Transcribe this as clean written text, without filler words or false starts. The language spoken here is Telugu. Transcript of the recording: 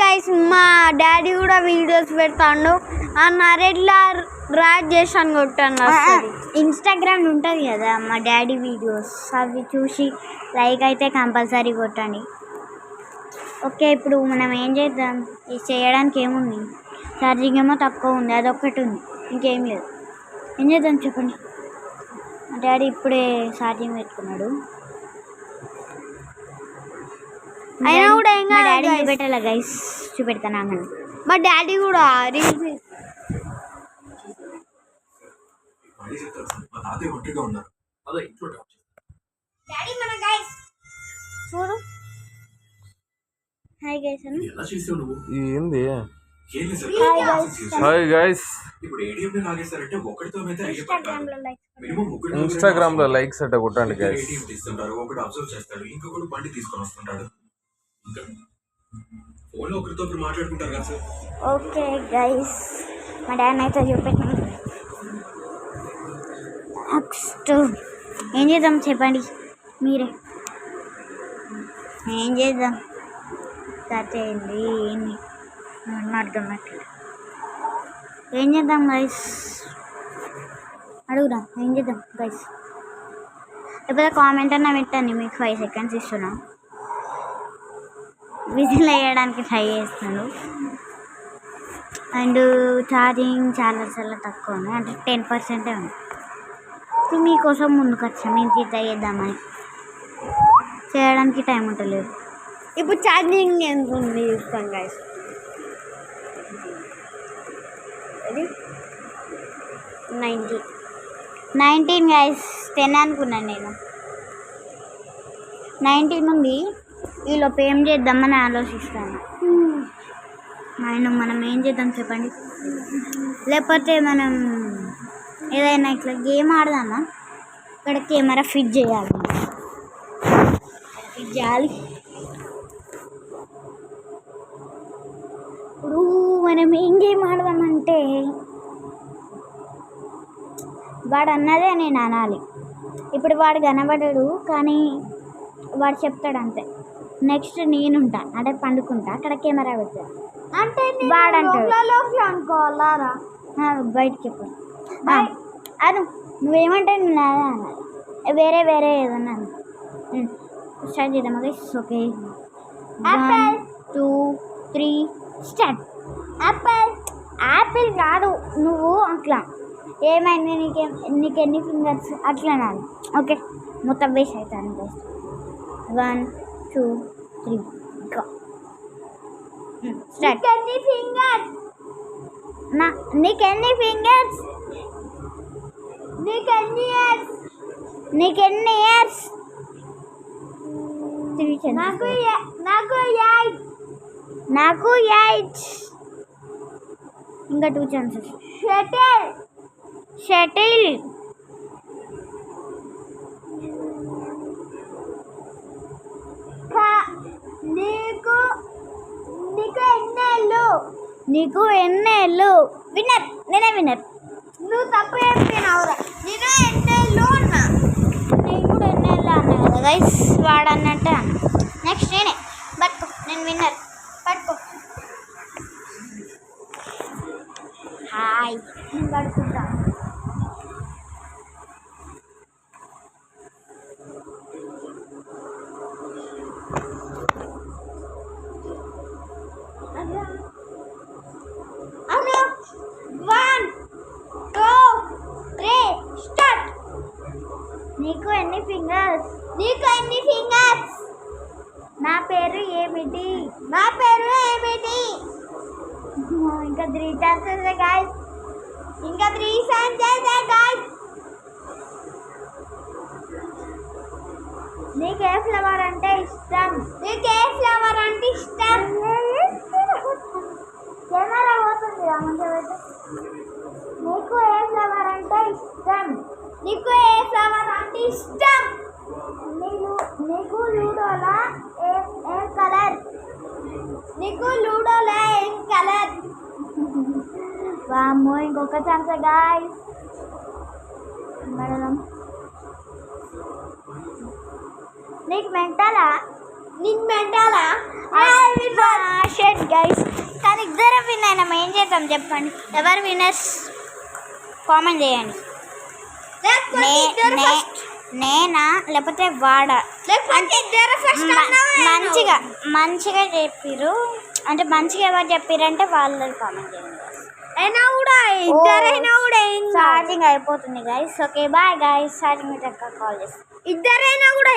గైస్ మా డాడీ కూడా వీడియోస్ పెడతాడు ఆ నరేట్లా ర్యాక్ చేసాను కొట్టాను ఇన్స్టాగ్రామ్ ఉంటుంది కదా మా డాడీ వీడియోస్ అవి చూసి లైక్ అయితే కంపల్సరీ కొట్టండి. ఓకే, ఇప్పుడు మనం ఏం చేద్దాం? ఇది చేయడానికి ఏముంది? ఛార్జింగ్ ఏమో తక్కువ ఉంది, అదొక్కటి ఉంది, ఇంకేం లేదు. ఏం చేద్దాం చెప్పండి? మా డాడీ ఇప్పుడే ఛార్జింగ్ పెట్టుకున్నాడు. అయినా కూడా ఏం కాదు, డాడీ చూపెట్టాలా గైస్? చూపెడతాను అన్న. మా డాడీ కూడా చూడు. హాయ్ గైస్ ఏంది? Hi guys. ఇన్స్టాగ్రామ్ లో లైక్స్ అట్ట కొట్టండి గైస్. ఓకే గైస్, మా డాడీ అయితే చూపెట్టాను. నెక్స్ట్ ఏం చేద్దాం చెప్పండి మీరే? ఏం చేద్దాం? ఏంది ఏంది అర్థమవుతుంది. ఏం చేద్దాం గైస్? అడుగుదాం. ఏం చేద్దాం గైస్? లేకపోతే కామెంట్ అన్నా పెట్టండి, మీకు 5 seconds ఇస్తున్నా. విజిల్ వేయడానికి ట్రై చేస్తున్నాడు. అండ్ ఛార్జింగ్ చాలా తక్కువ ఉంది, అంటే 10% ఉంది. మీకోసం ముందుకు వచ్చాం, మేము ట్రై చేద్దామని. చేయడానికి టైం ఉంటలేదు. ఇప్పుడు ఛార్జింగ్ ఎంత ఉంది చూస్తాం గైస్. 19 గైస్. 10 అనుకున్నాను నేను. 19 ఉంది. ఈలోపు ఏం చేద్దామని ఆలోచిస్తాను. మనం ఏం చేద్దాం చెప్పండి? లేకపోతే మనం ఏదైనా ఇట్లా గేమ్ ఆడదామా? ఇక్కడ కెమెరా ఫిట్ చేయాలి. ఇప్పుడు మనం ఏం గేమ్ ఆడదామంటే వాడు అన్నదే నేను అనాలి. ఇప్పుడు వాడు కనబడడు కానీ వాడు చెప్తాడు అంతే. నెక్స్ట్ నేనుంటా, అంటే పండుకుంటా, అక్కడ కెమెరా పెట్టాడు అంటే వాడు అంటాడు అనుకోవాలా? బయటకి చెప్పు. అను నువ్వేమంటే నేను అదే అనాలి. వేరే ఏదన్నా స్టార్ట్ చేద్దాం గైస్. Okay, 1 2 3 start. యాపిల్ కాదు, నువ్వు అట్లా ఏమైంది? నీకు ఎన్ని ఫింగర్స్ అట్లా నాది. ఓకే, మొత్తం వేస్ట్ అవుతాను గైస్. 1 2 3 గో. స్టార్ట్. నీకెన్ని ఫింగర్స్? 3 నాకు 8. ఇంకా 2 ఛాన్సెస్. షటిల్. నీకు ఎన్నేళ్ళు? విన్నర్. నేనే విన్నర్. నువ్వు తప్పు చెప్పినావురా. నేను ఎన్నేళ్ళు అన్నా. నేను కూడా ఎన్నేళ్ళు అన్నా కదా గైస్. వాడు అన్నట్టే అన్నా. నెక్స్ట్ నేనే. పట్టుకో, నేను విన్నర్. పట్టుకో. హాయ్, నేను పడుకుంటా. నీకు ఎన్ని ఫింగర్స్? నా పేరు ఏమిటి? ఇంకా 3 ఛాన్సెస్ గాయ్స్. నీకు ఏ ఫ్లవర్ అంటే ఇష్టం? కెమెరా పోతుంది. నీకు ఏ ఫ్లవర్ అంటే ఇష్టం? నీకు లూడోలా ఏం కలర్? వామ్మో, ఇంకొక ఛాన్స్ గాయ్స్. మేడం నీకు మెంటలా? షెట్ గైస్. చూద్దాం, చెప్పండి ఎవరు విన్నర్స్ కామెంట్ చేయండి. నేనా లేకపోతే వాడా? మంచిగా మంచిగా చెప్పిర్రు, అంటే మంచిగా ఎవరు చెప్పిర్రంటే వాళ్ళు కామెంట్ చేయండి. అయినా కూడా ఇద్దరైనా కూడా ఛార్జింగ్ అయిపోతుంది guys. Okay bye guys, charging call చేస్తాను. ఇద్దరైనా కూడా